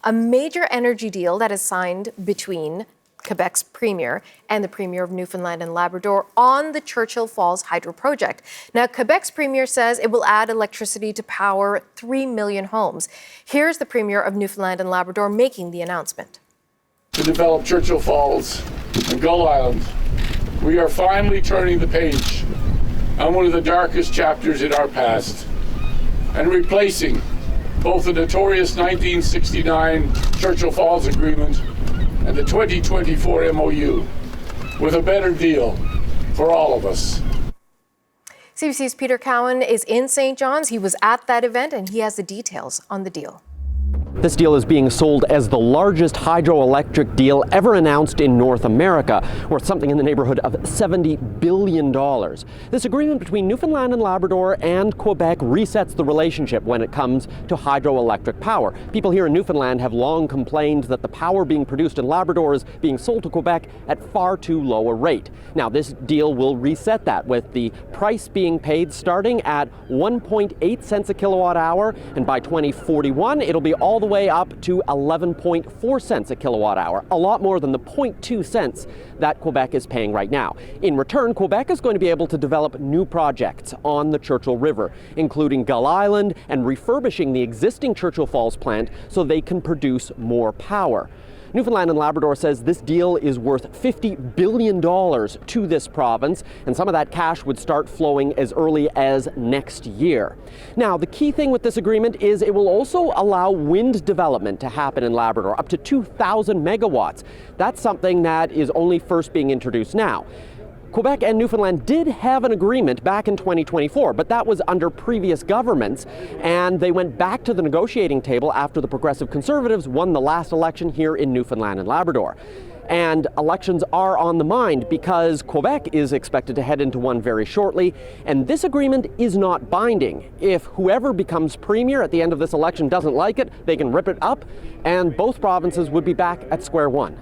a major energy deal that is signed between Quebec's premier and the premier of Newfoundland and Labrador on the Churchill Falls hydro project. Now, Quebec's premier says it will add electricity to power 3 million homes. Here's the premier of Newfoundland and Labrador making the announcement. To develop Churchill Falls and Gull Island, we are finally turning the page on one of the darkest chapters in our past and replacing both the notorious 1969 Churchill Falls Agreement and the 2024 MOU with a better deal for all of us. CBC's Peter Cowan is in St. John's. He was at that event and he has the details on the deal. This deal is being sold as the largest hydroelectric deal ever announced in North America, worth something in the neighborhood of $70 billion. This agreement between Newfoundland and Labrador and Quebec resets the relationship when it comes to hydroelectric power. People here in Newfoundland have long complained that the power being produced in Labrador is being sold to Quebec at far too low a rate. Now, this deal will reset that, with the price being paid starting at 1.8 cents a kilowatt hour, and by 2041 it'll be all the way up to 11.4 cents a kilowatt hour, a lot more than the 0.2 cents that Quebec is paying right now. In return, Quebec is going to be able to develop new projects on the Churchill River, including Gull Island and refurbishing the existing Churchill Falls plant so they can produce more power. Newfoundland and Labrador says this deal is worth $50 billion to this province, and some of that cash would start flowing as early as next year. Now, the key thing with this agreement is it will also allow wind development to happen in Labrador, up to 2,000 megawatts. That's something that is only first being introduced now. Quebec and Newfoundland did have an agreement back in 2024, but that was under previous governments, and they went back to the negotiating table after the Progressive Conservatives won the last election here in Newfoundland and Labrador. And elections are on the mind because Quebec is expected to head into one very shortly, and this agreement is not binding. If whoever becomes premier at the end of this election doesn't like it, they can rip it up, and both provinces would be back at square one.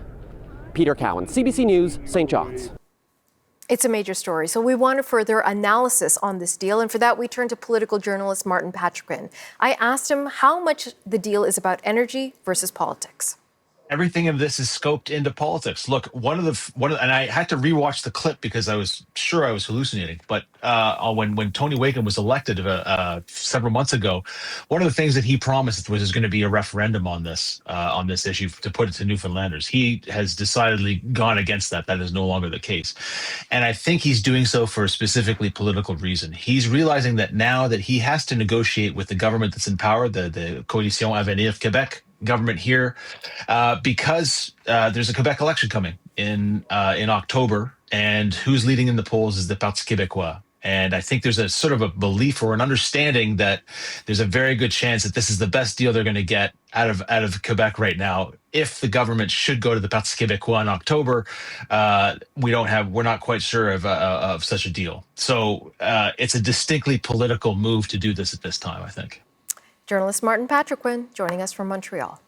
Peter Cowan, CBC News, St. John's. It's a major story, so we want a further analysis on this deal, and for that we turn to political journalist Martin Patriquin. I asked him how much the deal is about energy versus politics. Everything of this is scoped into politics. Look, and I had to rewatch the clip because I was sure I was hallucinating. But when Tony Wakem was elected several months ago, one of the things that he promised was there's going to be a referendum on this issue to put it to Newfoundlanders. He has decidedly gone against that. That is no longer the case, and I think he's doing so for a specifically political reason. He's realizing that now that he has to negotiate with the government that's in power, the Coalition Avenir of Québec government here, because there's a Quebec election coming in October, and who's leading in the polls is the Parti Québécois. And I think there's a sort of a belief or an understanding that there's a very good chance that this is the best deal they're going to get out of Quebec right now. If the government should go to the Parti Québécois in October, we're not quite sure of such a deal. So it's a distinctly political move to do this at this time, I think. Journalist Martin Patriquin joining us from Montreal.